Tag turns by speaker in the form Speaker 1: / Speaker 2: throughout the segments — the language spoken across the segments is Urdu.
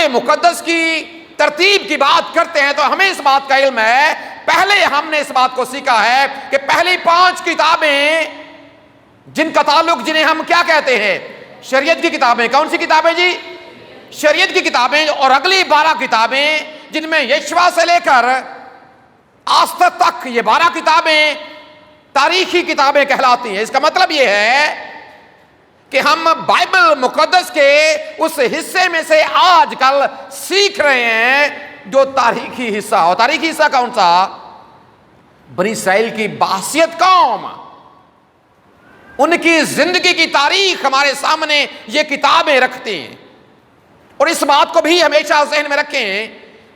Speaker 1: مقدس کی ترتیب کی بات کرتے ہیں تو ہمیں اس بات کا علم ہے، پہلے ہم نے اس بات کو سیکھا ہے کہ پہلی 5 کتابیں جن کا تعلق، جنہیں ہم کیا کہتے ہیں، شریعت کی کتابیں. کون سی کتابیں جی؟ شریعت کی کتابیں. اور اگلی 12 کتابیں جن میں یشوع سے لے کر آستر تک، یہ 12 کتابیں تاریخی کتابیں کہلاتی ہیں. اس کا مطلب یہ ہے کہ ہم بائبل مقدس کے اس حصے میں سے آج کل سیکھ رہے ہیں جو تاریخی حصہ. اور تاریخی حصہ کون سا؟ بنی اسرائیل کی بحثیت قوم، ان کی زندگی کی تاریخ ہمارے سامنے یہ کتابیں رکھتی ہیں. اور اس بات کو بھی ہمیشہ ذہن میں رکھیں،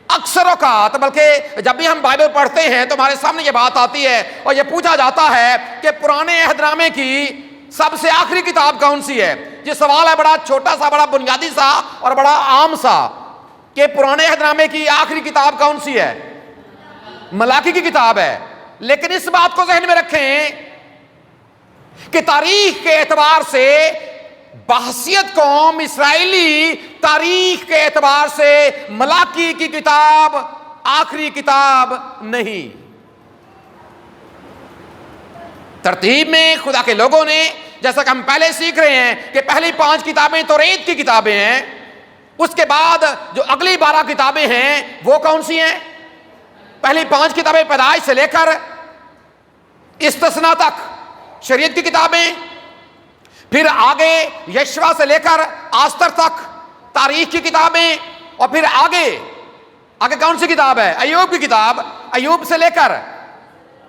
Speaker 1: اکثر اوقات بلکہ جب بھی ہم بائبل پڑھتے ہیں تو ہمارے سامنے یہ بات آتی ہے اور یہ پوچھا جاتا ہے کہ پرانے عہد نامے کی سب سے آخری کتاب کون سی ہے؟ یہ سوال ہے بڑا چھوٹا سا، بڑا بنیادی سا اور بڑا عام سا، کہ پرانے عہد نامے کی آخری کتاب کون سی ہے؟ ملاکی کی کتاب ہے. لیکن اس بات کو ذہن میں رکھیں کہ تاریخ کے اعتبار سے بحثیت قوم اسرائیلی تاریخ کے اعتبار سے ملاکی کی کتاب آخری کتاب نہیں. ترتیب میں خدا کے لوگوں نے، جیسا کہ ہم پہلے سیکھ رہے ہیں کہ پہلی 5 کتابیں توریت کی کتابیں ہیں، اس کے بعد جو اگلی 12 کتابیں ہیں وہ کون سی ہیں؟ پہلی 5 کتابیں پیدائش سے لے کر استثنا تک شریعت کی کتابیں، پھر آگے یشوع سے لے کر آستر تک تاریخ کی کتابیں، اور پھر آگے کون سی کتاب ہے؟ ایوب کی کتاب. ایوب سے لے کر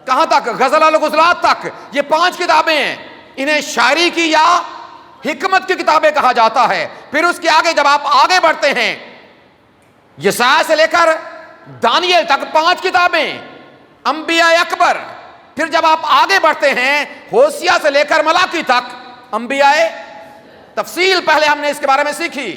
Speaker 1: کہاں تک؟ غزل الغزلات تک. یہ 5 کتابیں ہیں. انہیں شاعری کی یا حکمت کی کتابیں کہا جاتا ہے. پھر اس کے آگے جب آپ آگے بڑھتے ہیں، یسعیاہ سے لے کر دانیل تک 5 کتابیں، انبیاء اکبر. پھر جب آپ آگے بڑھتے ہیں ہوسیہ سے لے کر ملاکی تک انبیاء تفصیل. پہلے ہم نے اس کے بارے میں سیکھی.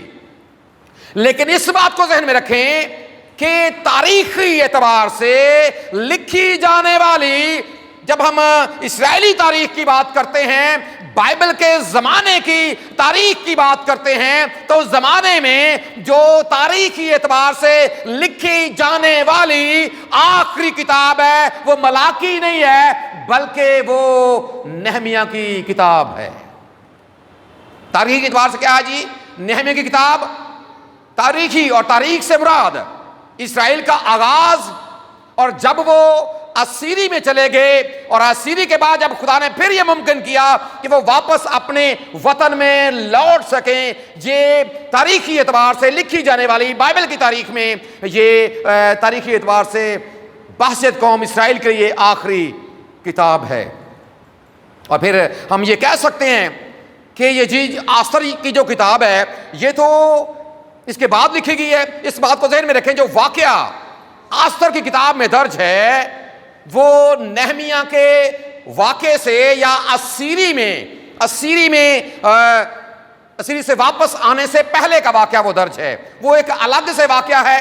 Speaker 1: لیکن اس بات کو ذہن میں رکھیں کہ تاریخی اعتبار سے لکھی جانے والی، جب ہم اسرائیلی تاریخ کی بات کرتے ہیں، بائبل کے زمانے کی تاریخ کی بات کرتے ہیں، تو اس زمانے میں جو تاریخی اعتبار سے لکھی جانے والی آخری کتاب ہے وہ ملاکی نہیں ہے، بلکہ وہ نہمیہ کی کتاب ہے. تاریخی اعتبار سے کیا ہے جی؟ نہمیہ کی کتاب تاریخی. اور تاریخ سے مراد اسرائیل کا آغاز، اور جب وہ اسیری میں چلے گئے، اور اسیری کے بعد جب خدا نے پھر یہ ممکن کیا کہ وہ واپس اپنے وطن میں لوٹ سکیں، یہ تاریخی اعتبار سے لکھی جانے والی بائبل کی تاریخ میں یہ تاریخی اعتبار سے بحثیت قوم اسرائیل کے لیے آخری کتاب ہے. اور پھر ہم یہ کہہ سکتے ہیں کہ یہ چیز آستر کی جو کتاب ہے یہ تو اس کے بعد لکھی گئی ہے. اس بات کو ذہن میں رکھیں، جو واقعہ آستر کی کتاب میں درج ہے وہ نہمیہ کے واقعے سے یا اسیری سے واپس آنے سے پہلے کا واقعہ وہ درج ہے. وہ ایک الگ سے واقعہ ہے.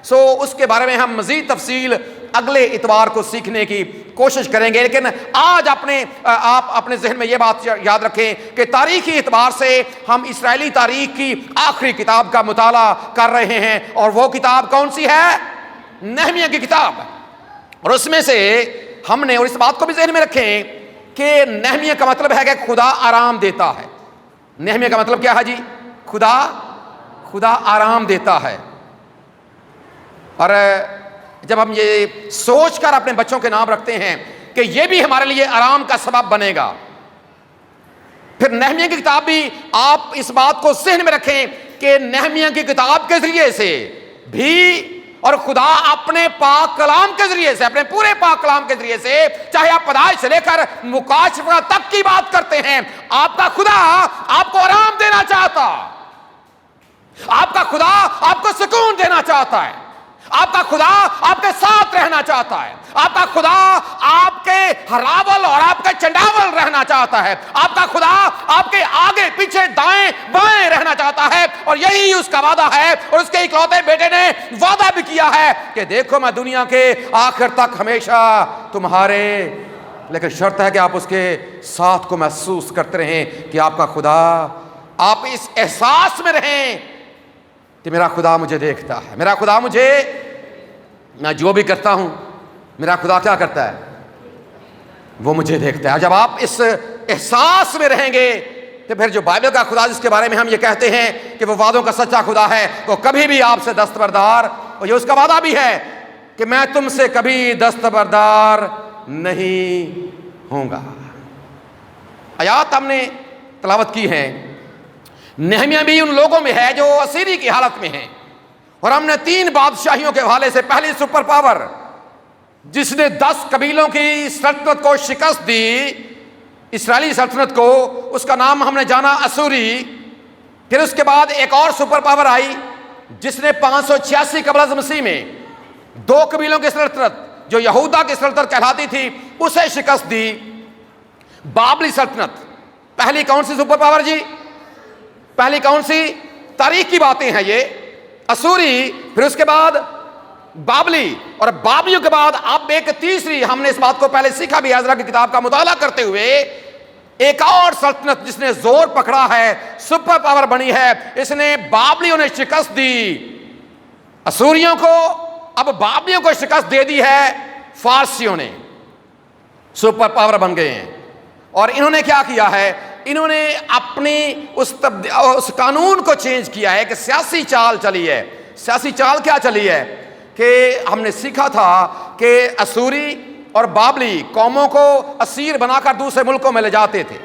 Speaker 1: اس کے بارے میں ہم مزید تفصیل اگلے اتوار کو سیکھنے کی کوشش کریں گے. لیکن آج آپ اپنے ذہن میں یہ بات یاد رکھیں کہ تاریخی اعتبار سے ہم اسرائیلی تاریخ کی آخری کتاب کا مطالعہ کر رہے ہیں، اور وہ کتاب کون سی ہے؟ نہمیہ کی کتاب. اور اس میں سے ہم نے، اور اس بات کو بھی ذہن میں رکھیں کہ نہمیہ کا مطلب ہے کہ خدا آرام دیتا ہے. نہمیہ کا مطلب کیا ہے جی؟ خدا آرام دیتا ہے. اور جب ہم یہ سوچ کر اپنے بچوں کے نام رکھتے ہیں کہ یہ بھی ہمارے لیے آرام کا سبب بنے گا، پھر نہمیہ کی کتاب بھی آپ اس بات کو ذہن میں رکھیں کہ نہمیہ کی کتاب کے ذریعے سے بھی، اور خدا اپنے پاک کلام کے ذریعے سے، اپنے پورے پاک کلام کے ذریعے سے، چاہے آپ پیدائش سے لے کر مکاشفہ تک کی بات کرتے ہیں، آپ کا خدا آپ کو آرام دینا چاہتا، آپ کا خدا آپ کو سکون دینا چاہتا ہے، آپ کا خدا آپ کے ساتھ رہنا چاہتا ہے، آپ کا خدا آپ کے ہراول اور آپ کے چنڈاول رہنا چاہتا ہے، آپ کا خدا آپ کے آگے پیچھے دائیں بائیں رہنا چاہتا ہے. اور یہی اس کا وعدہ ہے، اور اس کے اکلوتے بیٹے نے وعدہ بھی کیا ہے کہ دیکھو میں دنیا کے آخر تک ہمیشہ تمہارے، لیکن شرط ہے کہ آپ اس کے ساتھ کو محسوس کرتے رہیں کہ آپ کا خدا، آپ اس احساس میں رہیں کہ میرا خدا مجھے دیکھتا ہے، میرا خدا مجھے، میں جو بھی کرتا ہوں میرا خدا کیا کرتا ہے؟ وہ مجھے دیکھتا ہے۔ جب آپ اس احساس میں رہیں گے تو پھر جو بائبل کا خدا جس کے بارے میں ہم یہ کہتے ہیں کہ وہ وعدوں کا سچا خدا ہے، وہ کبھی بھی آپ سے دستبردار، اور یہ اس کا وعدہ بھی ہے کہ میں تم سے کبھی دستبردار نہیں ہوں گا۔ آیات ہم نے تلاوت کی ہے، نہمیہ بھی ان لوگوں میں ہے جو اسیری کی حالت میں ہیں، اور ہم نے 3 بادشاہیوں کے حوالے سے، پہلی سپر پاور جس نے 10 قبیلوں کی سلطنت کو شکست دی، اسرائیلی سلطنت کو، اس کا نام ہم نے جانا اسوری۔ پھر اس کے بعد ایک اور سپر پاور آئی جس نے 586 قبل از مسیح میں 2 قبیلوں کی سلطنت جو یہودا کی سلطنت کہلاتی تھی اسے شکست دی، بابلی سلطنت۔ پہلی کون سی سپر پاور جی؟ پہلی کون سی؟ تاریخ کی باتیں ہیں یہ، اسوری، پھر اس کے بعد بابلی، اور بابلیوں کے بعد اب ایک تیسری، ہم نے اس بات کو پہلے سیکھا بھی عزرا کی کتاب کا مطالعہ کرتے ہوئے، ایک اور سلطنت جس نے زور پکڑا ہے، سپر پاور بنی ہے، اس نے بابلیوں نے شکست دی اسوریوں کو، اب بابلیوں کو شکست دے دی ہے فارسیوں نے، سپر پاور بن گئے ہیں۔ اور انہوں نے کیا کیا ہے؟ انہوں نے اپنی اس قانون کو چینج کیا ہے، کہ سیاسی چال چلی ہے۔ سیاسی چال کیا چلی ہے کہ ہم نے سیکھا تھا کہ اسوری اور بابلی قوموں کو اسیر بنا کر دوسرے ملکوں میں لے جاتے تھے۔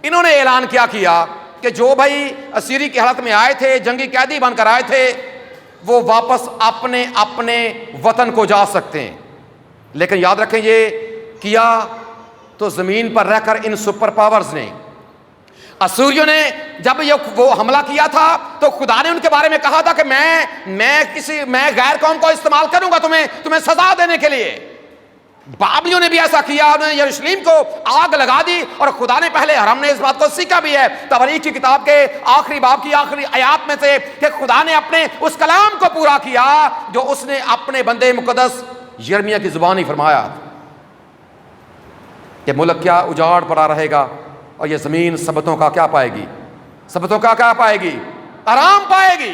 Speaker 1: انہوں نے اعلان کیا کہ جو بھائی اسیری کی حالت میں آئے تھے، جنگی قیدی بن کر آئے تھے، وہ واپس اپنے اپنے وطن کو جا سکتے ہیں۔ لیکن یاد رکھیں یہ کیا تو زمین پر رہ کر ان سپر پاورز نے، اسوریوں نے جب وہ حملہ کیا تھا تو خدا نے ان کے بارے میں کہا تھا کہ میں غیر قوم کو استعمال کروں گا تمہیں سزا دینے کے لیے۔ بابلیوں نے بھی ایسا کیا، انہوں نے یروشلم کو آگ لگا دی، اور خدا نے پہلے، اور ہم نے اس بات کو سیکھا بھی ہے تواریخ کی کتاب کے آخری باب کی آخری آیات میں سے، کہ خدا نے اپنے اس کلام کو پورا کیا جو اس نے اپنے بندے مقدس یرمیہ کی زبانی فرمایا کہ ملک کیا اجاڑ پڑا رہے گا، اور یہ زمین سبتوں کا کیا پائے گی؟ سبتوں کا کیا پائے گی؟ آرام پائے گی۔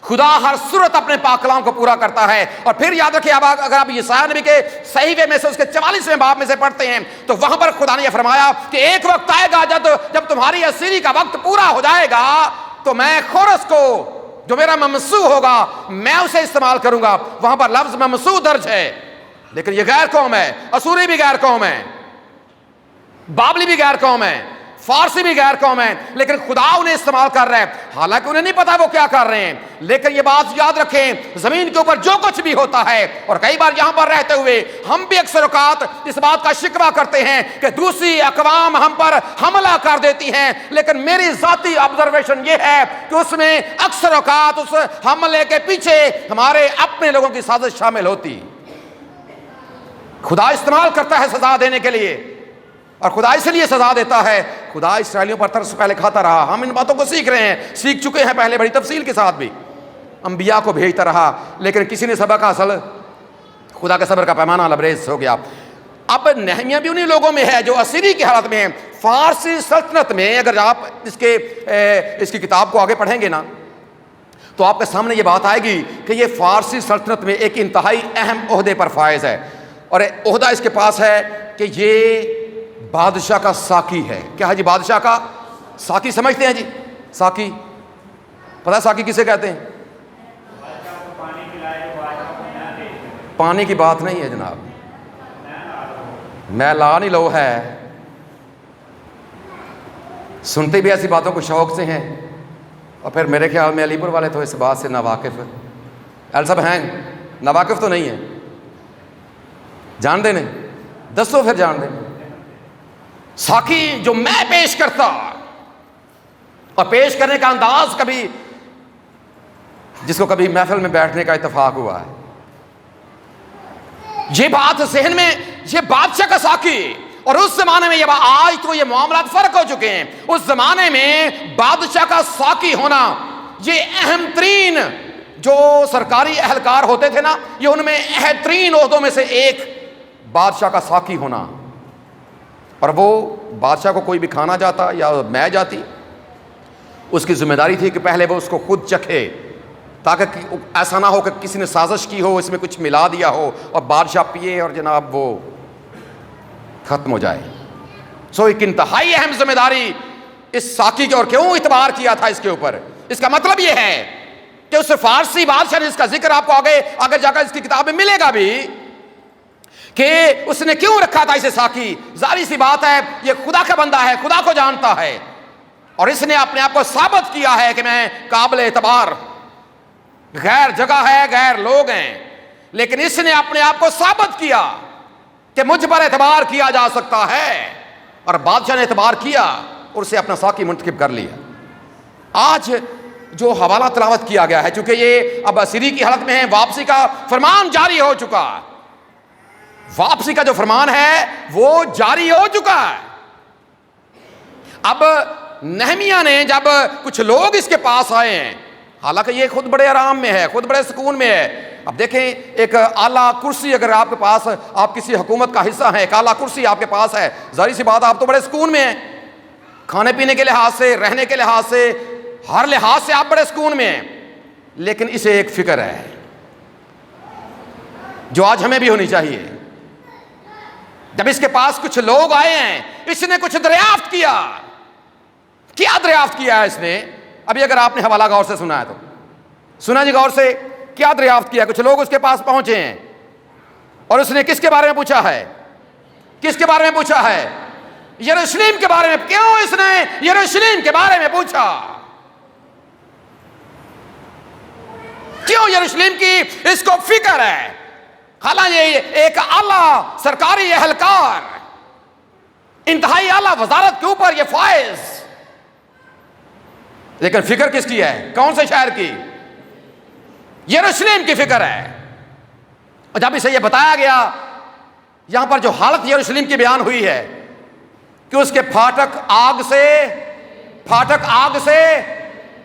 Speaker 1: خدا ہر صورت اپنے پاک کلام کو پورا کرتا ہے۔ اور پھر یاد رکھیں، اب اگر آپ یسعیاہ نبی کے صحیفے میں سے اس کے 44ویں باب میں سے پڑھتے ہیں تو وہاں پر خدا نے یہ فرمایا کہ ایک وقت آئے گا جب تمہاری اسیری کا وقت پورا ہو جائے گا تو میں خورس کو، جو میرا ممسوح ہوگا، میں اسے استعمال کروں گا۔ وہاں پر لفظ ممسوح درج ہے، لیکن یہ غیر قوم ہے، اسوری بھی غیر قوم ہے، بابلی بھی غیر قوم ہے، فارسی بھی غیر قوم ہے، لیکن خدا انہیں استعمال کر رہا ہے، حالانکہ انہیں نہیں پتا وہ کیا کر رہے ہیں۔ لیکن یہ بات یاد رکھیں، زمین کے اوپر جو کچھ بھی ہوتا ہے، اور کئی بار یہاں پر رہتے ہوئے ہم بھی اکثر اوقات اس بات کا شکوہ کرتے ہیں کہ دوسری اقوام ہم پر حملہ کر دیتی ہیں، لیکن میری ذاتی آبزرویشن یہ ہے کہ اس میں اکثر اوقات اس حملے کے پیچھے ہمارے اپنے لوگوں کی سازش شامل ہوتی۔ خدا استعمال کرتا ہے سزا دینے کے لیے، اور خدا اس لیے سزا دیتا ہے، خدا اسرائیلیوں پر ترس پہلے کھاتا رہا، ہم ان باتوں کو سیکھ رہے ہیں، سیکھ چکے ہیں پہلے بڑی تفصیل کے ساتھ بھی، انبیاء کو بھیجتا رہا، لیکن کسی نے صبر کا اصل، خدا کے صبر کا پیمانہ لبریز ہو گیا۔ اب نہمیہ بھی انہی لوگوں میں ہے جو اسیری کی حالت میں ہیں۔ فارسی سلطنت میں اگر آپ اس کی کتاب کو آگے پڑھیں گے نا تو آپ کے سامنے یہ بات آئے گی کہ یہ فارسی سلطنت میں ایک انتہائی اہم عہدے پر فائز ہے، اور عہدہ اس کے پاس ہے کہ یہ بادشاہ کا ساقی ہے۔ کیا ہے جی؟ بادشاہ کا ساقی سمجھتے ہیں جی؟ ساقی پتہ ہے ساقی کسے کہتے ہیں؟ پانی کی بات نہیں ہے جناب، میں لا نہیں لو ہے، سنتے بھی ایسی باتوں کو شوق سے ہیں، اور پھر میرے خیال میں علی پور والے تو اس بات سے ناواقف ایل صاحب ہیں، ناواقف تو نہیں ہیں، جان دیں نہیں، دسو پھر جان دیں۔ ساقی جو میں پیش کرتا، اور پیش کرنے کا انداز کبھی، جس کو کبھی محفل میں بیٹھنے کا اتفاق ہوا ہے، یہ بات ذہن میں، یہ بادشاہ کا ساقی، اور اس زمانے میں یہ آج تو یہ معاملات فرق ہو چکے ہیں، اس زمانے میں بادشاہ کا ساقی ہونا یہ اہم ترین جو سرکاری اہلکار ہوتے تھے نا، یہ ان میں اہم ترین عہدوں میں سے ایک بادشاہ کا ساقی ہونا، اور وہ بادشاہ کو کوئی بھی کھانا جاتا یا میں جاتی اس کی ذمہ داری تھی کہ پہلے وہ اس کو خود چکھے، تاکہ ایسا نہ ہو کہ کسی نے سازش کی ہو، اس میں کچھ ملا دیا ہو اور بادشاہ پیے اور جناب وہ ختم ہو جائے۔ سو ایک انتہائی اہم ذمہ داری اس ساقی کے، اور کیوں اعتبار کیا تھا اس کے اوپر؟ اس کا مطلب یہ ہے کہ اس فارسی بادشاہ نے، اس کا ذکر آپ کو آگے جا کر اس کی کتاب میں ملے گا بھی، کہ اس نے کیوں رکھا تھا اسے ساقی۔ ظاہر سی بات ہے یہ خدا کا بندہ ہے، خدا کو جانتا ہے، اور اس نے اپنے آپ کو ثابت کیا ہے کہ میں قابل اعتبار، غیر جگہ ہے، غیر لوگ ہیں، لیکن اس نے اپنے آپ کو ثابت کیا کہ مجھ پر اعتبار کیا جا سکتا ہے، اور بادشاہ نے اعتبار کیا اور اسے اپنا ساقی منتخب کر لیا۔ آج جو حوالہ تلاوت کیا گیا ہے، چونکہ یہ اب اسیری کی حالت میں ہے، واپسی کا فرمان جاری ہو چکا، واپسی کا جو فرمان ہے وہ جاری ہو چکا ہے۔ اب نہمیہ نے جب کچھ لوگ اس کے پاس آئے ہیں، حالانکہ یہ خود بڑے آرام میں ہے، خود بڑے سکون میں ہے۔ اب دیکھیں ایک اعلیٰ کرسی اگر آپ کے پاس، آپ کسی حکومت کا حصہ ہیں، ایک اعلیٰ کرسی آپ کے پاس ہے، ظاہر سی بات آپ تو بڑے سکون میں ہیں، کھانے پینے کے لحاظ سے، رہنے کے لحاظ سے، ہر لحاظ سے آپ بڑے سکون میں ہیں، لیکن اسے ایک فکر ہے جو آج ہمیں بھی ہونی چاہیے۔ جب اس کے پاس کچھ لوگ آئے ہیں، اس نے کچھ دریافت کیا۔ کیا دریافت کیا ہے اس نے؟ ابھی اگر آپ نے حوالہ غور سے سنا ہے تو سنا جی غور سے، کیا دریافت کیا؟ کچھ لوگ اس کے پاس پہنچے ہیں اور اس نے کس کے بارے میں پوچھا ہے؟ کس کے بارے میں پوچھا ہے؟ یروشلم کے بارے میں۔ کیوں اس نے یروشلم کے بارے میں پوچھا؟ کیوں یروشلم کی اس کو فکر ہے؟ حالانکہ ایک اعلیٰ سرکاری اہلکار، انتہائی اعلیٰ وزارت کے اوپر یہ فائز، لیکن فکر کس کی ہے؟ کون سے شہر کی؟ یروشلم کی فکر ہے۔ اور جب اسے یہ بتایا گیا، یہاں پر جو حالت یروشلم کی بیان ہوئی ہے کہ اس کے پھاٹک آگ سے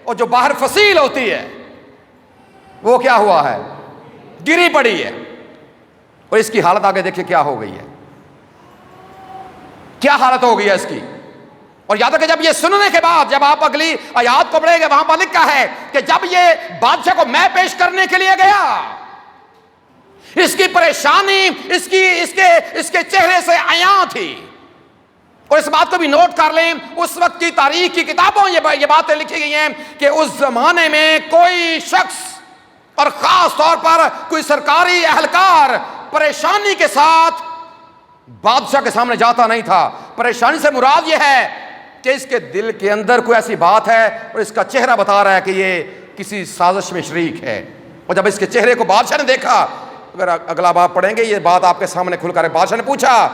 Speaker 1: اور جو باہر فصیل ہوتی ہے وہ کیا ہوا ہے؟ گری پڑی ہے۔ اور اس کی حالت آگے دیکھیں کیا ہو گئی ہے، کیا حالت ہو گئی ہے اس کی۔ اور یاد رکھیں جب یہ سننے کے بعد، جب آپ اگلی آیات کو پڑھیں گے، وہاں پر لکھا ہے کہ جب یہ بادشاہ کو میں پیش کرنے کے لیے گیا، اس کی پریشانی اس کے چہرے سے عیاں تھی۔ اور اس بات کو بھی نوٹ کر لیں، اس وقت کی تاریخ کی کتابوں یہ باتیں لکھی گئی ہیں کہ اس زمانے میں کوئی شخص، اور خاص طور پر کوئی سرکاری اہلکار، پریشانی کے ساتھ بادشاہ کے سامنے جاتا نہیں تھا۔ پریشانی سے مراد یہ ہے کہ اس کے دل کے اندر کوئی ایسی بات ہے، اور اس کا چہرہ بتا رہا ہے کہ یہ کسی سازش میں شریک ہے۔ اور جب اس کے چہرے کو بادشاہ نے دیکھا، اگر اگلا باب پڑھیں گے یہ بات آپ کے سامنے کھل کر ہے، بادشاہ نے پوچھا،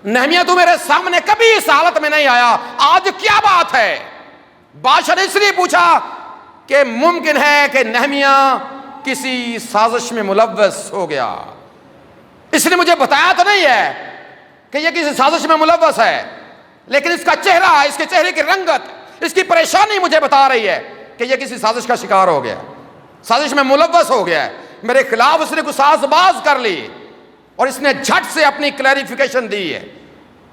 Speaker 1: نہمیہ تو میرے سامنے کبھی اس حالت میں نہیں آیا، آج کیا بات ہے؟ بادشاہ نے اس لیے پوچھا کہ ممکن ہے کہ نہمیہ کسی سازش میں ملوث ہو گیا۔ اس نے مجھے بتایا تو نہیں ہے کہ یہ کسی سازش میں ملوث ہے، لیکن اس کا چہرہ، اس کے چہرے کی رنگت، اس کی پریشانی مجھے بتا رہی ہے کہ یہ کسی سازش کا شکار ہو گیا، سازش میں ملوث ہو گیا ہے، میرے خلاف اس نے کچھ ساز باز کر لی، اور اس نے جھٹ سے اپنی کلیریفیکیشن دی ہے،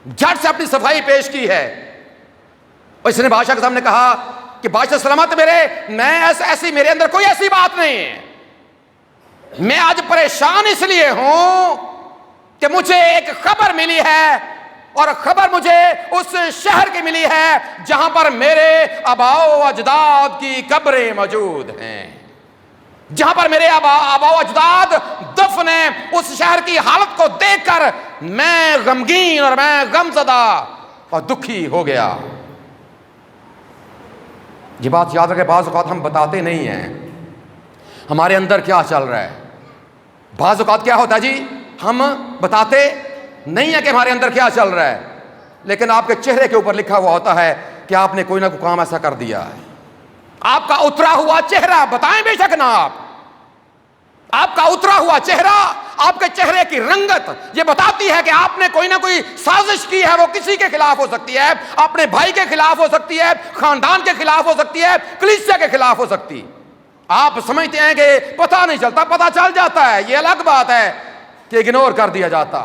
Speaker 1: جھٹ سے اپنی صفائی پیش کی ہے۔ اور اس نے بادشاہ کے سامنے کہا کہ بادشاہ سلامت، میرے اندر کوئی ایسی بات نہیں ہے، میں آج پریشان اس لیے ہوں کہ مجھے ایک خبر ملی ہے، اور خبر مجھے اس شہر کی ملی ہے جہاں پر میرے آباء و اجداد کی قبریں موجود ہیں، جہاں پر میرے آباء و اجداد دفن ہیں۔ اس شہر کی حالت کو دیکھ کر میں غمگین اور میں غمزدہ اور دکھی ہو گیا۔ یہ بات یاد رکھیں، بعض اوقات ہم بتاتے نہیں ہیں ہمارے اندر کیا چل رہا ہے۔ بعض اوقات کیا ہوتا ہے جی، ہم بتاتے نہیں ہیں کہ ہمارے اندر کیا چل رہا ہے، لیکن آپ کے چہرے کے اوپر لکھا ہوا ہوتا ہے کہ آپ نے کوئی نہ کوئی کام ایسا کر دیا ہے۔ آپ کا اترا ہوا چہرہ، بتائیں بے شک نہ آپ کا اترا ہوا چہرہ، آپ کے چہرے کی رنگت یہ بتاتی ہے کہ آپ نے کوئی نہ کوئی سازش کی ہے۔ وہ کسی کے خلاف ہو سکتی ہے، اپنے بھائی کے خلاف ہو سکتی ہے، خاندان کے خلاف ہو سکتی ہے، کلیسیا کے خلاف ہو سکتی۔ آپ سمجھتے ہیں کہ پتہ نہیں چلتا، پتہ چل جاتا ہے، یہ الگ بات ہے کہ اگنور کر دیا جاتا۔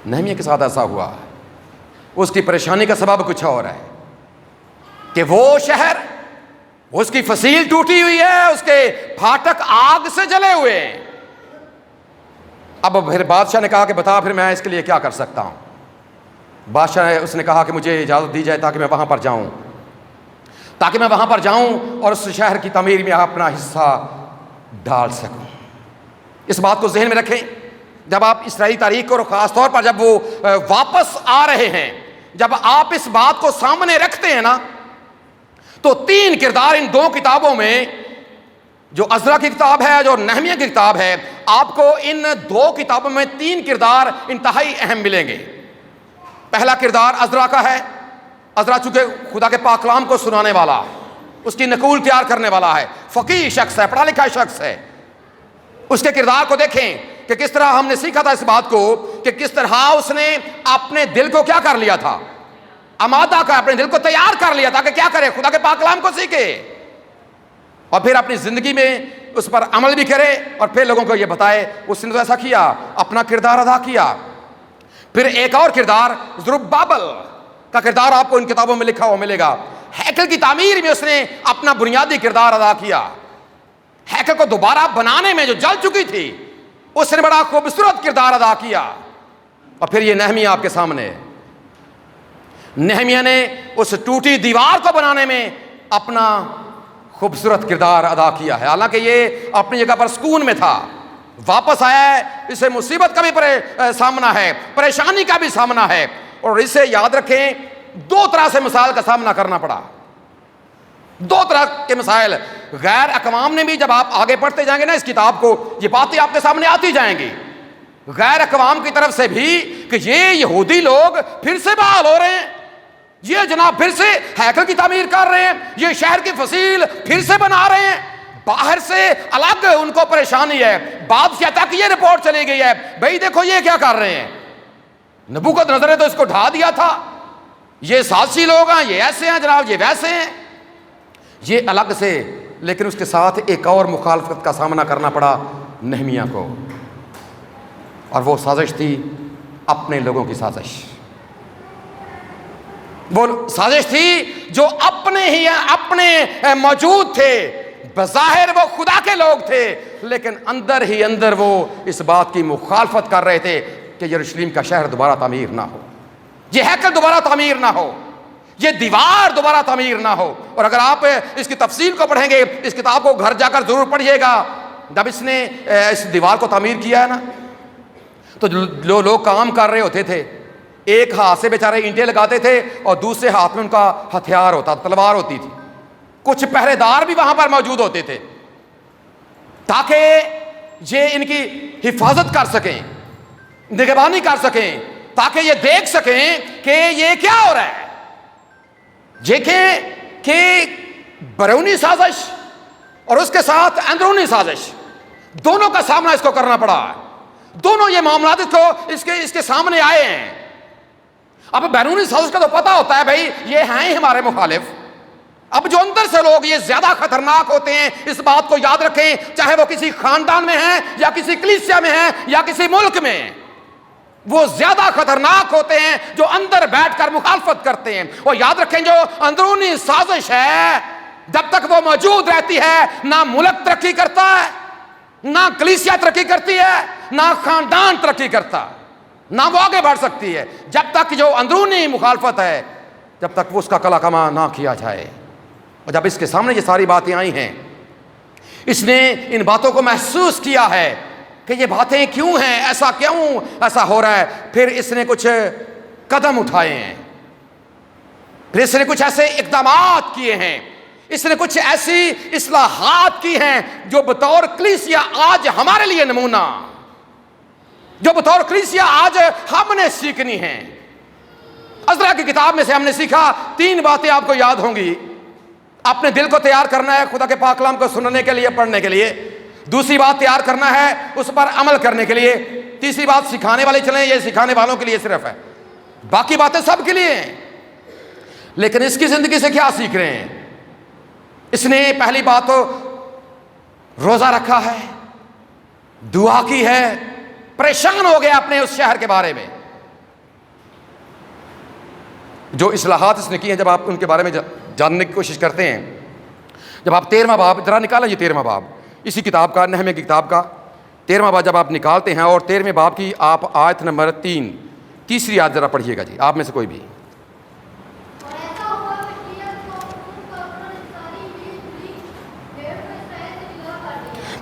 Speaker 1: نہمیہ کے ساتھ ایسا ہوا، اس کی پریشانی کا سبب کچھ اور ہے۔ کہ وہ شہر، اس کی فصیل ٹوٹی ہوئی ہے، اس کے پھاٹک آگ سے جلے ہوئے ہیں۔ اب پھر بادشاہ نے کہا کہ بتا پھر میں اس کے لیے کیا کر سکتا ہوں۔ بادشاہ اس نے کہا کہ مجھے اجازت دی جائے تاکہ میں وہاں پر جاؤں اور اس شہر کی تعمیر میں اپنا حصہ ڈال سکوں۔ اس بات کو ذہن میں رکھیں، جب آپ اسرائیلی تاریخ کو، اور خاص طور پر جب وہ واپس آ رہے ہیں، جب آپ اس بات کو سامنے رکھتے ہیں نا، تو 3 کردار ان 2 کتابوں میں، جو عزرا کی کتاب ہے، جو نہمیہ کی کتاب ہے، آپ کو ان 2 کتابوں میں 3 کردار انتہائی اہم ملیں گے۔ پہلا کردار عزرا کا ہے۔ عزرا چونکہ خدا کے پاک کلام کو سنانے والا، اس کی نقول تیار کرنے والا ہے، فقیہ شخص ہے، پڑھا لکھا شخص ہے۔ اس کے کردار کو دیکھیں کہ کس طرح ہم نے سیکھا تھا اس بات کو، کہ کس طرح اس نے اپنے دل کو کیا کر لیا تھا، آمادہ کا، اپنے دل کو تیار کر لیا تھا کہ کیا کرے، خدا کے پاک کلام کو سیکھے اور پھر اپنی زندگی میں اس پر عمل بھی کرے اور پھر لوگوں کو یہ بتائے۔ اس نے تو ایسا کیا، اپنا کردار ادا کیا۔ پھر ایک اور کردار زربابل کا کردار آپ کو ان کتابوں میں لکھا ہوا ملے گا۔ ہیکل کی تعمیر میں اس نے اپنا بنیادی کردار ادا کیا۔ ہیکل کو دوبارہ بنانے میں جو جل چکی تھی، اس نے بڑا خوبصورت کردار ادا کیا۔ اور پھر یہ نہمیہ آپ کے سامنے ہے۔ نہمیہ نے اس ٹوٹی دیوار کو بنانے میں اپنا خوبصورت کردار ادا کیا ہے، حالانکہ یہ اپنی جگہ پر سکون میں تھا، واپس آیا ہے، اسے مصیبت کا بھی سامنا ہے، پریشانی کا بھی سامنا ہے، اور اسے یاد رکھیں 2 طرح سے مسائل کا سامنا کرنا پڑا۔ 2 طرح کے مسائل۔ غیر اقوام نے بھی، جب آپ آگے پڑھتے جائیں گے نا اس کتاب کو، یہ باتیں آپ کے سامنے آتی جائیں گی، غیر اقوام کی طرف سے بھی، کہ یہ یہودی لوگ پھر سے بحال ہو رہے ہیں، یہ جناب پھر سے ہیکل کی تعمیر کر رہے ہیں، یہ شہر کی فصیل پھر سے بنا رہے ہیں، باہر سے الگ ان کو پریشانی ہے، بادشاہ تک یہ رپورٹ چلی گئی ہے، بھئی دیکھو یہ کیا کر رہے ہیں، نبوکدنضر نے تو اس کو ڈھا دیا تھا، یہ سازشی لوگ ہیں، یہ ایسے ہیں جناب، یہ ویسے ہیں، یہ الگ سے۔ لیکن اس کے ساتھ ایک اور مخالفت کا سامنا کرنا پڑا نہمیہ کو، اور وہ سازش تھی اپنے لوگوں کی سازش۔ وہ سازش تھی جو اپنے موجود تھے، بظاہر وہ خدا کے لوگ تھے، لیکن اندر ہی اندر وہ اس بات کی مخالفت کر رہے تھے کہ یروشلم کا شہر دوبارہ تعمیر نہ ہو، یہ ہیکل دوبارہ تعمیر نہ ہو، یہ دیوار دوبارہ تعمیر نہ ہو۔ اور اگر آپ اس کی تفصیل کو پڑھیں گے، اس کتاب کو گھر جا کر ضرور پڑھیے گا، جب اس نے اس دیوار کو تعمیر کیا ہے نا، تو جو لوگ کام کر رہے ہوتے تھے، ایک ہاتھ سے بیچارے اینٹیں لگاتے تھے اور دوسرے ہاتھ میں ان کا ہتھیار ہوتا، تلوار ہوتی تھی۔ کچھ پہرے دار بھی وہاں پر موجود ہوتے تھے تاکہ یہ ان کی حفاظت کر سکیں، نگہبانی کر سکیں، تاکہ یہ دیکھ سکیں کہ یہ کیا ہو رہا ہے، دیکھیں کہ بیرونی سازش اور اس کے ساتھ اندرونی سازش دونوں کا سامنا اس کو کرنا پڑا ہے، دونوں یہ معاملات اس کے سامنے آئے ہیں۔ اب بیرونی سازش کا تو پتہ ہوتا ہے بھائی یہ ہیں ہمارے مخالف، اب جو اندر سے لوگ یہ زیادہ خطرناک ہوتے ہیں، اس بات کو یاد رکھیں، چاہے وہ کسی خاندان میں ہیں یا کسی کلیسیا میں ہیں یا کسی ملک میں، وہ زیادہ خطرناک ہوتے ہیں جو اندر بیٹھ کر مخالفت کرتے ہیں۔ اور یاد رکھیں جو اندرونی سازش ہے، جب تک وہ موجود رہتی ہے، نہ ملک ترقی کرتا ہے، نہ کلیسیا ترقی کرتی ہے، نہ خاندان ترقی کرتا، نہ وہ آگے بڑھ سکتی ہے، جب تک جو اندرونی مخالفت ہے، جب تک وہ اس کا کلا کما نہ کیا جائے۔ اور جب اس کے سامنے یہ ساری باتیں آئی ہیں، اس نے ان باتوں کو محسوس کیا ہے کہ یہ باتیں کیوں ہیں، ایسا ہو رہا ہے۔ پھر اس نے کچھ قدم اٹھائے ہیں، پھر اس نے کچھ ایسے اقدامات کیے ہیں، اس نے کچھ ایسی اصلاحات کی ہیں جو بطور کلیسیا آج ہمارے لیے نمونہ، جو بطور کلیسیا آج ہم نے سیکھنی ہیں۔ عزرا کی کتاب میں سے ہم نے سیکھا 3 باتیں آپ کو یاد ہوں گی۔ اپنے دل کو تیار کرنا ہے خدا کے پاک کلام کو سننے کے لیے، پڑھنے کے لیے۔ دوسری بات تیار کرنا ہے اس پر عمل کرنے کے لیے۔ تیسری بات سکھانے والے چلیں، یہ سکھانے والوں کے لیے صرف ہے، باقی باتیں سب کے لیے ہیں۔ لیکن اس کی زندگی سے کیا سیکھ رہے ہیں؟ اس نے پہلی بات تو روزہ رکھا ہے، دعا کی ہے، پریشان ہو گیا اپنے اس شہر کے بارے میں۔ جو اصلاحات اس نے کی ہیں، جب آپ ان کے بارے میں جاننے کی کوشش کرتے ہیں. جب آپ 13واں باب ذرا نکالیں، یہ 13واں باب اسی کتاب کا، نہمیہ کی کتاب کا 13واں باب جب آپ نکالتے ہیں، اور 13ویں باب کی آپ آیت نمبر 3 آیت ذرا پڑھیے گا جی، آپ میں سے کوئی بھی.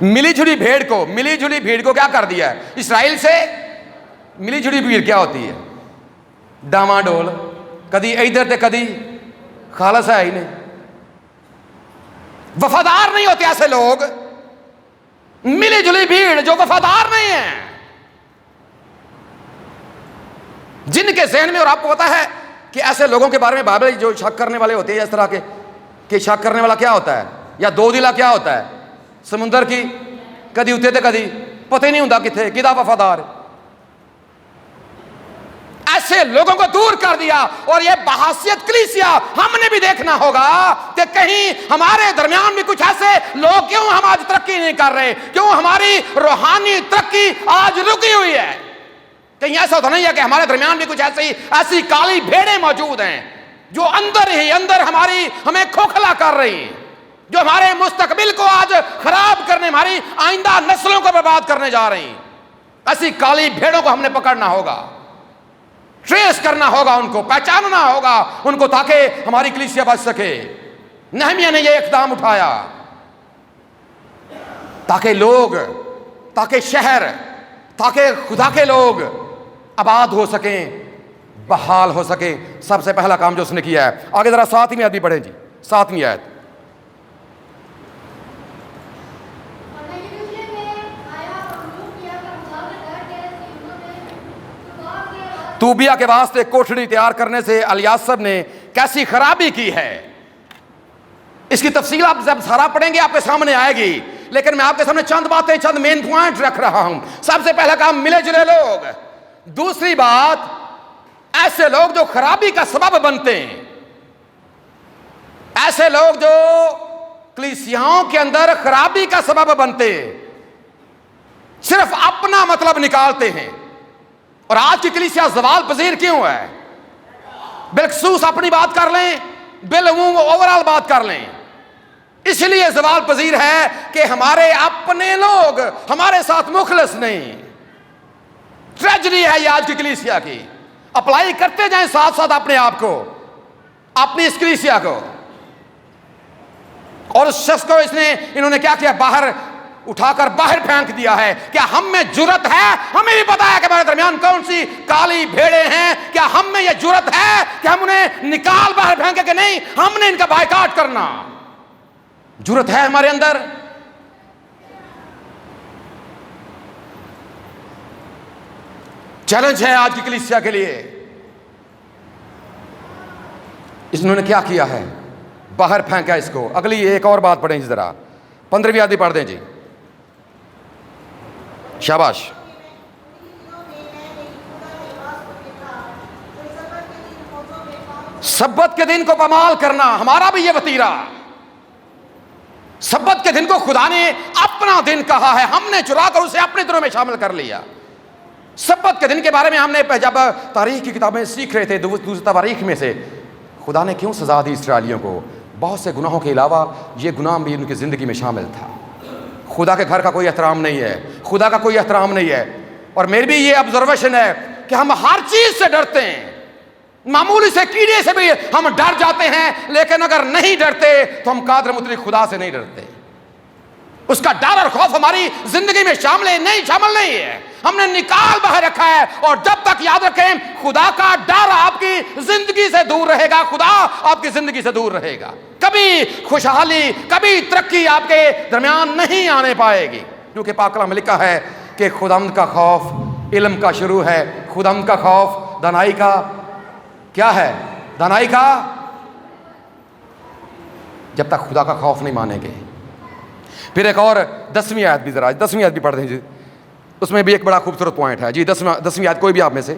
Speaker 1: ملی جھلی بھیڑ کو کیا کر دیا ہے اسرائیل سے؟ ملی جھلی بھیڑ کیا ہوتی ہے؟ ڈاواں ڈول، کدی ادھر تے کدی خالص ہے ہی نہیں. وفادار نہیں ہوتے ایسے لوگ، ملی جلی بھیڑ جو وفادار نہیں ہے، جن کے ذہن میں، اور آپ کو پتا ہے کہ ایسے لوگوں کے بارے میں بائبل جو شک کرنے والے ہوتے ہیں اس طرح کے، کہ شک کرنے والا کیا ہوتا ہے، یا دو دلا کیا ہوتا ہے، سمندر کی کدی اتنے تے کدی پتہ ہی نہیں ہوتا کتنے کدا وفادار. ایسے لوگوں کو دور کر دیا. اور یہ بحیثیت کلیسیا ہم نے بھی دیکھنا ہوگا کہ کہیں ہمارے درمیان بھی کچھ ایسے لوگ، کیوں ہم آج ترقی نہیں کر رہے، کیوں ہماری روحانی ترقی آج رکی ہوئی ہے. کہیں ایسا تو نہیں ہے کہ ہمارے درمیان بھی کچھ ایسی کالی بھیڑیں موجود ہیں جو اندر ہی اندر ہمیں کھوکھلا کر رہی ہیں، جو ہمارے مستقبل کو آج خراب کرنے، ہماری آئندہ نسلوں کو برباد کرنے جا رہی ہیں. ایسی کالی بھیڑوں کو ہم نے پکڑنا ہوگا، ٹریس کرنا ہوگا، ان کو پہچاننا ہوگا ان کو، تاکہ ہماری کلیسیا بچ سکے. نہمیہ نے یہ اقدام اٹھایا تاکہ لوگ، تاکہ شہر، تاکہ خدا کے لوگ آباد ہو سکیں، بحال ہو سکیں. سب سے پہلا کام جو اس نے کیا ہے، آگے ذرا 7ویں آیت بھی پڑھیں جی، 7ویں آیت. توبیہ کے واسطے کوٹھڑی تیار کرنے سے الیاسب نے کیسی خرابی کی ہے. اس کی تفصیل آپ جب سارا پڑھیں گے آپ کے سامنے آئے گی، لیکن میں آپ کے سامنے چند باتیں، چند مین پوائنٹ رکھ رہا ہوں. سب سے پہلا کام، ملے جلے لوگ. دوسری بات، ایسے لوگ جو خرابی کا سبب بنتے ہیں، ایسے لوگ جو کلیسیاؤں کے اندر خرابی کا سبب بنتے ہیں، صرف اپنا مطلب نکالتے ہیں. اور آج کی کلیسیا زوال پذیر کیوں ہے؟ بالخصوص اپنی بات کر لیں، بالعموم اوورال بات کر لیں، اس لیے زوال پذیر ہے کہ ہمارے اپنے لوگ ہمارے ساتھ مخلص نہیں. ٹریجڈی ہے یہ آج کی کلیسیا کی. اپلائی کرتے جائیں ساتھ ساتھ اپنے آپ کو، اپنی اس کلیسیا کو. اور اس شخص کو انہوں نے کیا کیا؟ باہر اٹھا کر باہر پھینک دیا ہے. کیا ہم میں جرت ہے؟ ہمیں بھی پتا ہے کہ ہمارے درمیان کون سی کالی بھیڑیں ہیں. کیا ہم میں یہ جرت ہے کہ ہم انہیں نکال باہر پھینکے کہ نہیں ہم نے ان کا بائیکاٹ کرنا؟ جرت ہے ہمارے اندر؟ چیلنج ہے آج کی کلیسیا کے لیے. انہوں نے کیا کیا ہے؟ باہر پھینکا اس کو. اگلی ایک اور بات پڑھیں ذرا، 15ویں آیت پڑھ دیں جی. شاباش. سبت کے دن کو پامال کرنا ہمارا بھی یہ وتیرہ. سبت کے دن کو خدا نے اپنا دن کہا ہے، ہم نے چرا کر اسے اپنے دنوں میں شامل کر لیا. سبت کے دن کے بارے میں ہم نے جب تاریخ کی کتابیں سیکھ رہے تھے، دوسری تاریخ میں سے خدا نے کیوں سزا دی اسرائیلیوں کو؟ بہت سے گناہوں کے علاوہ یہ گناہ بھی ان کی زندگی میں شامل تھا. خدا کے گھر کا کوئی احترام نہیں ہے، خدا کا کوئی احترام نہیں ہے. اور میری بھی یہ آبزرویشن ہے کہ ہم ہر چیز سے ڈرتے ہیں، معمولی سے کیڑے سے بھی ہم ڈر جاتے ہیں، لیکن اگر نہیں ڈرتے تو ہم قادر مطلق خدا سے نہیں ڈرتے. اس کا ڈر اور خوف ہماری زندگی میں شامل نہیں ہے. ہم نے نکال باہر رکھا ہے. اور جب تک یاد رکھیں خدا کا ڈر آپ کی زندگی سے دور رہے گا، خدا آپ کی زندگی سے دور رہے گا، کبھی خوشحالی، کبھی ترقی آپ کے درمیان نہیں آنے پائے گی. کیونکہ پاک کلام میں لکھا ہے کہ خداوند کا خوف علم کا شروع ہے. خداوند کا خوف دانائی کا کیا ہے؟ دانائی کا. جب تک خدا کا خوف نہیں مانیں گے. پھر ایک اور 10ویں آیت بھی ذرا، 10ویں آیت بھی پڑھ دیں جی. اس میں بھی ایک بڑا خوبصورت پوائنٹ ہے جی. 10ویں آیت کوئی بھی آپ میں سے.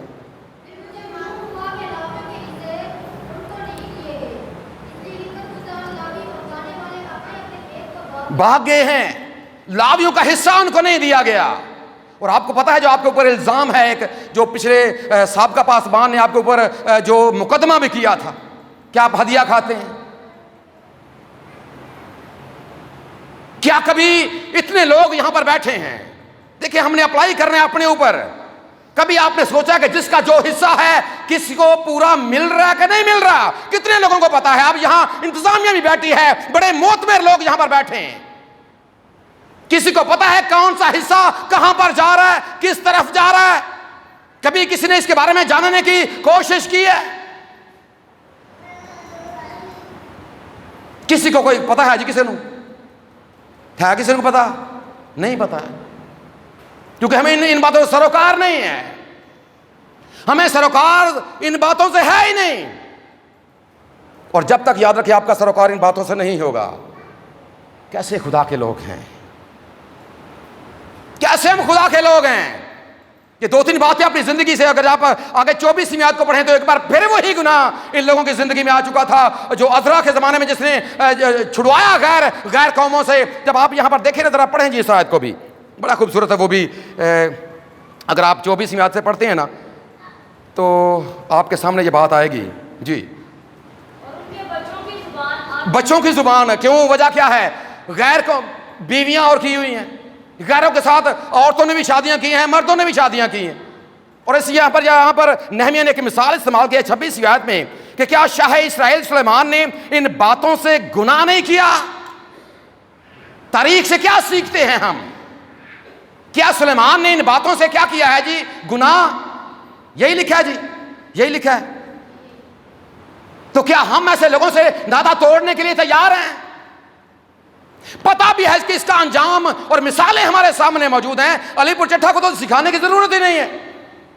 Speaker 1: بھاگ گئے ہیں، لاویوں کا حصہ ان کو نہیں دیا گیا. اور آپ کو پتا ہے جو آپ کے اوپر الزام ہے، ایک جو پچھلے سابقہ پاسبان نے آپ کے اوپر جو مقدمہ بھی کیا تھا، کیا آپ ہدیہ کھاتے ہیں؟ کیا کبھی اتنے لوگ یہاں پر بیٹھے ہیں، دیکھیں ہم نے اپلائی کرنا ہے اپنے اوپر، کبھی آپ نے سوچا کہ جس کا جو حصہ ہے کسی کو پورا مل رہا ہے کہ نہیں مل رہا؟ کتنے لوگوں کو پتا ہے؟ اب یہاں انتظامیہ بھی بیٹھی ہے، بڑے معتبر لوگ یہاں پر بیٹھے ہیں، کسی کو پتا ہے کون سا حصہ کہاں پر جا رہا ہے، کس طرف جا رہا ہے؟ کبھی کسی نے اس کے بارے میں جاننے کی کوشش کی ہے؟ کسی کو کوئی پتا ہے جی؟ کسی نے ہے؟ کسی کو پتا نہیں؟ پتا ہے کیونکہ ہمیں ان باتوں سے سروکار نہیں ہے، ہمیں سروکار ان باتوں سے ہے ہی نہیں، اور جب تک یاد رکھیں آپ کا سروکار ان باتوں سے نہیں ہوگا، کیسے خدا کے لوگ ہیں، کیسے ہم خدا کے لوگ ہیں؟ یہ دو تین باتیں اپنی زندگی سے اگر آپ آگے 24ویں آیت کو پڑھیں تو ایک بار پھر وہی گناہ ان لوگوں کی زندگی میں آ چکا تھا جو عذرا کے زمانے میں جس نے چھڑوایا غیر قوموں سے۔ جب آپ یہاں پر دیکھیں نا، ذرا پڑھیں جی اس آیت کو بھی، بڑا خوبصورت ہے وہ بھی، اگر آپ 24ویں آیت سے پڑھتے ہیں نا تو آپ کے سامنے یہ بات آئے گی جی۔ بچوں کی زبان، کیوں؟ وجہ کیا ہے؟ غیر کو بیویاں اور کی ہوئی ہیں، غیروں کے ساتھ عورتوں نے بھی شادیاں کی ہیں، مردوں نے بھی شادیاں کی ہیں، اور اس یہاں پر نہمیہ نے ایک مثال استعمال کی ہے 26ویں آیت میں کہ کیا شاہ اسرائیل سلیمان نے ان باتوں سے گناہ نہیں کیا؟ تاریخ سے کیا سیکھتے ہیں ہم؟ کیا سلیمان نے ان باتوں سے کیا کیا ہے جی؟ گناہ؟ یہی لکھا ہے جی، یہی لکھا ہے۔ تو کیا ہم ایسے لوگوں سے نادا توڑنے کے لیے تیار ہیں؟ پتا بھی ہے کہ اس کا انجام اور مثالیں ہمارے سامنے موجود ہیں، علی پور چٹھا کو تو سکھانے کی ضرورت ہی نہیں ہے،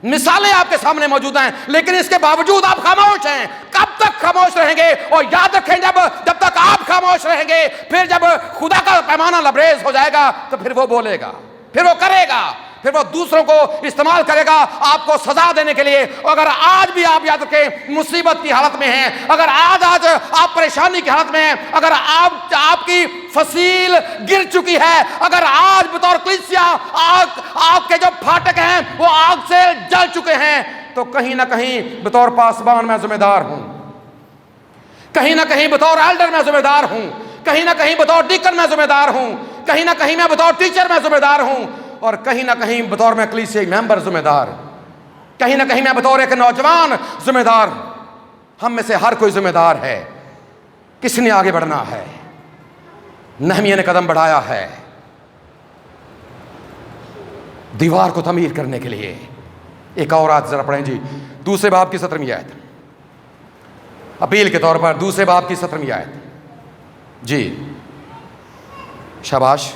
Speaker 1: مثالیں آپ کے سامنے موجود ہیں، لیکن اس کے باوجود آپ خاموش ہیں۔ کب تک خاموش رہیں گے؟ اور یاد رکھیں جب تک آپ خاموش رہیں گے، پھر جب خدا کا پیمانہ لبریز ہو جائے گا تو پھر وہ بولے گا، پھر وہ کرے گا، پھر وہ دوسروں کو استعمال کرے گا آپ کو سزا دینے کے لیے۔ اگر آج بھی آپ یاد رکھیں مصیبت کی حالت میں ہیں، اگر آج آپ پریشانی کی حالت میں ہیں، اگر آپ کی فصیل گر چکی ہے، اگر آج بطور کلیسیا آگ کے جو پھاٹک ہیں وہ آگ سے جل چکے ہیں، تو کہیں نہ کہیں بطور پاسبان میں ذمہ دار ہوں، کہیں نہ کہیں بطور ایلڈر میں ذمہ دار ہوں، کہیں نہ کہیں بطور ڈیکن میں ذمہ دار ہوں، کہیں نہ کہیں میں بطور ٹیچر میں ذمہ دار ہوں، اور کہیں نہ کہیں بطور میں کلیسیائی ممبر ذمہ دار، کہیں نہ کہیں میں بطور ایک نوجوان ذمہ دار۔ ہم میں سے ہر کوئی ذمہ دار ہے، کس نے آگے بڑھنا ہے؟ نہمیہ نے قدم بڑھایا ہے دیوار کو تعمیر کرنے کے لیے۔ ایک اور آیت ذرا پڑھیں جی، دوسرے باب کی 17ویں آیت، اپیل کے طور پر دوسرے باب کی 17ویں آیت جی، شاباش۔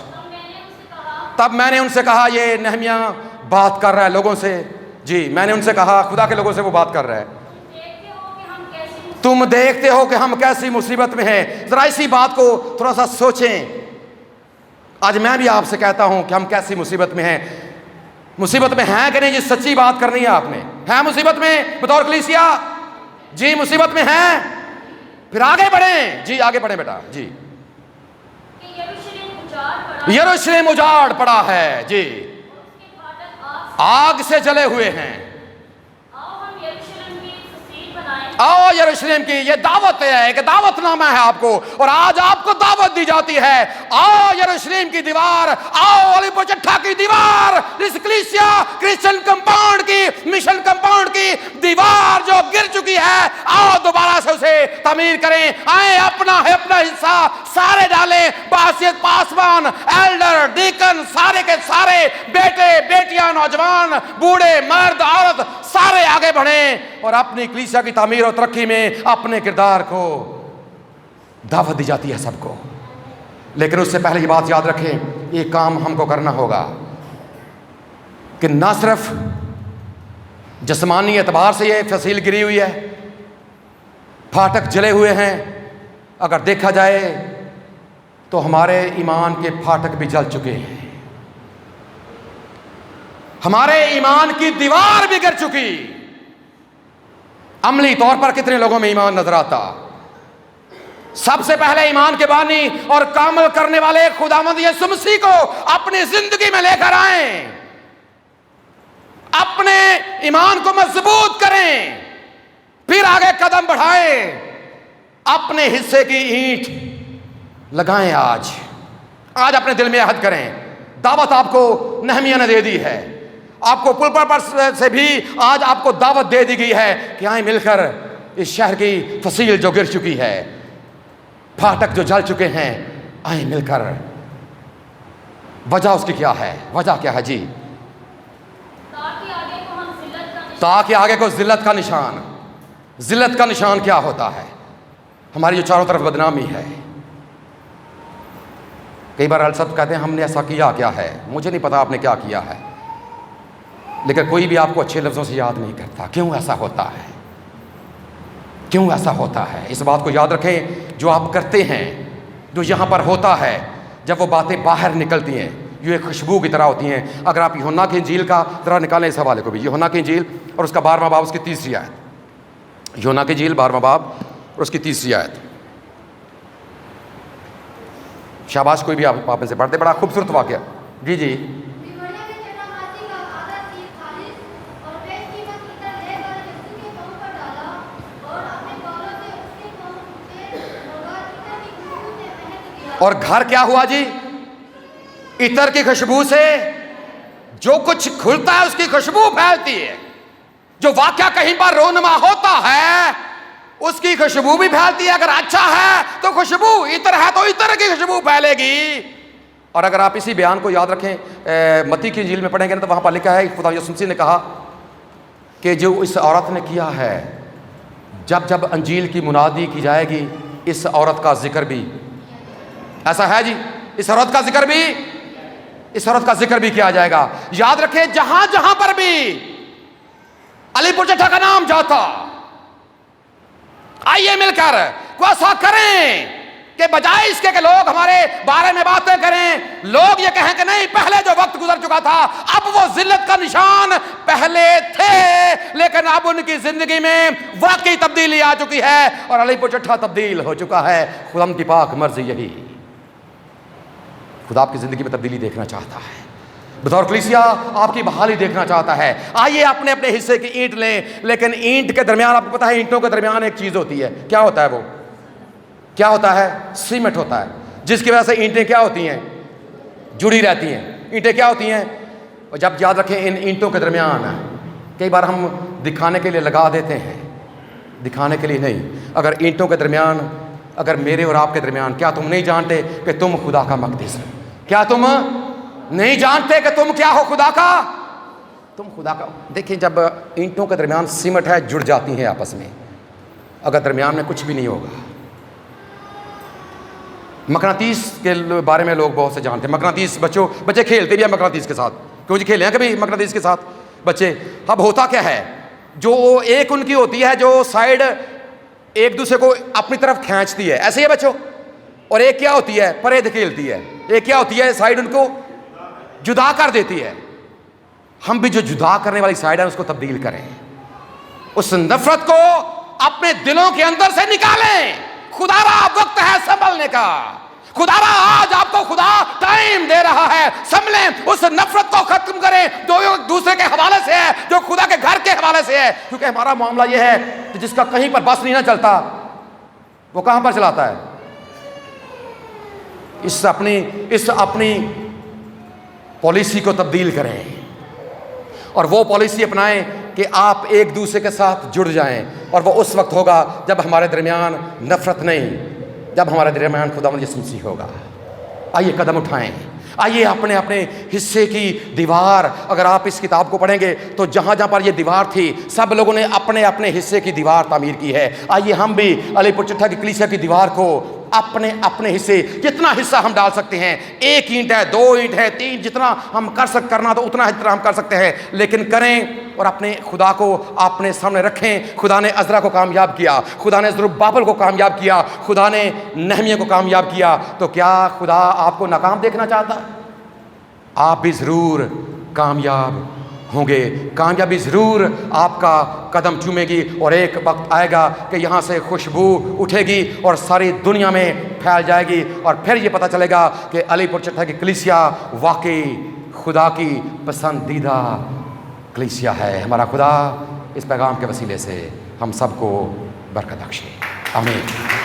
Speaker 1: تب میں نے ان سے کہا، یہ نہمیہ بات کر رہا ہے لوگوں سے جی، میں نے ان سے کہا، خدا کے لوگوں سے وہ بات کر رہا ہے، تم دیکھتے ہو کہ ہم کیسی مصیبت میں ہیں۔ ذرا اسی بات کو تھوڑا سا سوچیں، آج میں بھی آپ سے کہتا ہوں کہ ہم کیسی مصیبت میں ہیں۔ مصیبت میں ہیں کہ نہیں جی؟ سچی بات کرنی ہے آپ نے، ہے مصیبت میں بطور کلیسیا؟ جی مصیبت میں ہیں، پھر آگے بڑھیں جی، آگے بڑھیں بیٹا جی۔ یروشلم اجاڑ پڑا ہے جی، آگ سے جلے ہوئے ہیں، آؤ یروشلم کی، یہ دعوت ہے، ایک دعوت نامہ ہے آپ کو، اور آج آپ کو دعوت دی جاتی ہے، آؤ یروشلم کی دیوار، آؤ علی پور چٹھا کی دیوار، اس کلیسیا کرسچن کمپاؤنڈ کی، مشن کمپاؤنڈ کی دیوار جو گر چکی ہے، آؤ دوبارہ سے اسے تعمیر کریں، آئیں اپنا حصہ سارے ڈالیں، بحیثیت پاسبان، ایلڈر، ڈیکن، سارے کے سارے، بیٹے بیٹیاں، نوجوان، بوڑھے، مرد، عورت، سارے آگے بڑھیں اور اپنی کلیسیا کی تعمیر اور ترقی میں اپنے کردار کو دعوت دی جاتی ہے سب کو۔ لیکن اس سے پہلے یہ بات یاد رکھیں، یہ کام ہم کو کرنا ہوگا کہ نہ صرف جسمانی اعتبار سے یہ فصیل گری ہوئی ہے، پھاٹک جلے ہوئے ہیں، اگر دیکھا جائے تو ہمارے ایمان کے پھاٹک بھی جل چکے ہیں، ہمارے ایمان کی دیوار بھی گر چکی۔ عملی طور پر کتنے لوگوں میں ایمان نظر آتا؟ سب سے پہلے ایمان کے بانی اور کامل کرنے والے خداوند یسوع مسیح کو اپنی زندگی میں لے کر آئیں، اپنے ایمان کو مضبوط کریں، پھر آگے قدم بڑھائیں، اپنے حصے کی اینٹ لگائیں، آج اپنے دل میں عہد کریں. دعوت آپ کو نہمیہ نے دے دی ہے, آپ کو پل پر سے بھی آج آپ کو دعوت دے دی گئی ہے کہ آئیں مل کر اس شہر کی فصیل جو گر چکی ہے, پھاٹک جو جل چکے ہیں, آئیں مل کر. وجہ اس کی کیا ہے؟ وجہ کیا ہے جی؟ تاکہ آگے کو ذلت کا نشان. ذلت کا نشان کیا ہوتا ہے؟ ہماری جو چاروں طرف بدنامی ہے. کئی بار الصف کہتے ہیں ہم نے ایسا کیا کیا ہے؟ مجھے نہیں پتا آپ نے کیا کیا ہے, لیکن کوئی بھی آپ کو اچھے لفظوں سے یاد نہیں کرتا. کیوں ایسا ہوتا ہے؟ کیوں ایسا ہوتا ہے؟ اس بات کو یاد رکھیں, جو آپ کرتے ہیں, جو یہاں پر ہوتا ہے, جب وہ باتیں باہر نکلتی ہیں یہ ایک خوشبو کی طرح ہوتی ہیں. اگر آپ یوحنا کی انجیل کا ذرا نکالیں اس حوالے کو بھی, یوحنا کی انجیل اور اس کا 12واں باب اس کی 30 آیت. یوحنا کی انجیل 12واں باب اور اس کی 30 آیت. شاباش, کوئی بھی آپ میں سے پڑھتے, بڑا خوبصورت واقعہ. جی جی. اور گھر کیا ہوا جی؟ عطر کی خوشبو سے جو کچھ کھلتا ہے اس کی خوشبو پھیلتی ہے. جو واقعہ کہیں پر رونما ہوتا ہے اس کی خوشبو بھی پھیلتی ہے. اگر اچھا ہے تو خوشبو, عطر ہے تو عطر کی خوشبو پھیلے گی. اور اگر آپ اسی بیان کو یاد رکھیں, متی کی انجیل میں پڑھیں گے نا, تو وہاں پر لکھا ہے خدا یسوع مسیح نے کہا کہ جو اس عورت نے کیا ہے, جب جب انجیل کی منادی کی جائے گی اس عورت کا ذکر بھی. ایسا ہے جی, اس عورت کا ذکر بھی, اس عورت کا ذکر بھی کیا جائے گا. یاد رکھیں جہاں جہاں پر بھی علی پور چٹھا کا نام جاتا, آئیے مل کر کوئی ایسا کریں کہ بجائے اس کے کہ لوگ ہمارے بارے میں باتیں کریں, لوگ یہ کہیں کہ نہیں پہلے جو وقت گزر چکا تھا اب وہ ذلت کا نشان پہلے تھے, لیکن اب ان کی زندگی میں واقعی تبدیلی آ چکی ہے اور علی پور چٹھا تبدیل ہو چکا ہے. خدا کی پاک مرضی یہی, خدا آپ کی زندگی میں تبدیلی دیکھنا چاہتا ہے. بطور کلیسیا آپ کی بحالی دیکھنا چاہتا ہے. آئیے اپنے اپنے حصے کی اینٹ لیں, لیکن اینٹ کے درمیان آپ کو پتا ہے اینٹوں کے درمیان ایک چیز ہوتی ہے. کیا ہوتا ہے وہ؟ کیا ہوتا ہے؟ سیمنٹ ہوتا ہے, جس کی وجہ سے اینٹیں کیا ہوتی ہیں؟ جڑی رہتی ہیں. اینٹیں کیا ہوتی ہیں؟ اور جب یاد رکھیں ان اینٹوں کے درمیان کئی بار ہم دکھانے کے لیے لگا دیتے ہیں, دکھانے کے لیے نہیں. اگر اینٹوں کے درمیان, اگر میرے اور آپ کے درمیان, کیا تم نہیں جانتے کہ تم خدا کا مقدس ہو؟ کیا تم نہیں جانتے کہ تم کیا ہو؟ خدا کا, تم خدا کا. دیکھیں جب اینٹوں کے درمیان سیمنٹ ہے, جڑ جاتی ہیں آپس میں, اگر درمیان میں کچھ بھی نہیں ہوگا. مقناطیس کے بارے میں لوگ بہت سے جانتے ہیں. مقناطیس, بچے کھیلتے بھی ہیں مقناطیس کے ساتھ. کیوں جی کھیلے ہیں کبھی مقناطیس کے ساتھ بچے؟ اب ہوتا کیا ہے, جو ایک ان کی ہوتی ہے جو سائڈ ایک دوسرے کو اپنی طرف کھینچتی ہے, ایسے ہی ہے بچوں, اور ایک کیا ہوتی ہے پرے دھکیلتی ہے. ایک کیا ہوتی ہے سائڈ ان کو جدا کر دیتی ہے. ہم بھی جو جدا کرنے والی سائڈ ہے اس کو تبدیل کریں, اس نفرت کو اپنے دلوں کے اندر سے نکالیں. خدا را وقت ہے سنبھلنے کا. خدا را آج آپ کو خدا ٹائم دے رہا ہے, سنبھلیں, اس نفرت کو ختم کریں جو ایک دوسرے کے حوالے سے ہے, جو خدا کے گھر کے حوالے سے ہے. کیونکہ ہمارا معاملہ یہ ہے کہ جس کا کہیں پر بس نہیں نہ چلتا وہ کہاں پر چلاتا ہے؟ اس اپنی پالیسی کو تبدیل کریں اور وہ پالیسی اپنائیں کہ آپ ایک دوسرے کے ساتھ جڑ جائیں. اور وہ اس وقت ہوگا جب ہمارے درمیان نفرت نہیں, جب ہمارے درمیان خداوند یسوع مسیح ہوگا. آئیے قدم اٹھائیں, آئیے اپنے اپنے حصے کی دیوار. اگر آپ اس کتاب کو پڑھیں گے تو جہاں جہاں پر یہ دیوار تھی سب لوگوں نے اپنے اپنے حصے کی دیوار تعمیر کی ہے. آئیے ہم بھی علی پور چٹھا کی کلیسیا کی دیوار کو اپنے اپنے حصے, جتنا حصہ ہم ڈال سکتے ہیں, 1 اینٹ ہے, 2 اینٹ ہے, 3, جتنا ہم کرنا تو اتنا جتنا ہم کر سکتے ہیں, لیکن کریں اور اپنے خدا کو اپنے سامنے رکھیں. خدا نے عزرا کو کامیاب کیا, خدا نے زربابل کو کامیاب کیا, خدا نے نہمیہ کو کامیاب کیا, تو کیا خدا آپ کو ناکام دیکھنا چاہتا؟ آپ بھی ضرور کامیاب ہوں گے. کامیابی ضرور آپ کا قدم چومے گی اور ایک وقت آئے گا کہ یہاں سے خوشبو اٹھے گی اور ساری دنیا میں پھیل جائے گی, اور پھر یہ پتہ چلے گا کہ علی پور چٹھا کی کلیسیا واقعی خدا کی پسندیدہ کلیسیا ہے. ہمارا خدا اس پیغام کے وسیلے سے ہم سب کو برکت بخشے. آمین.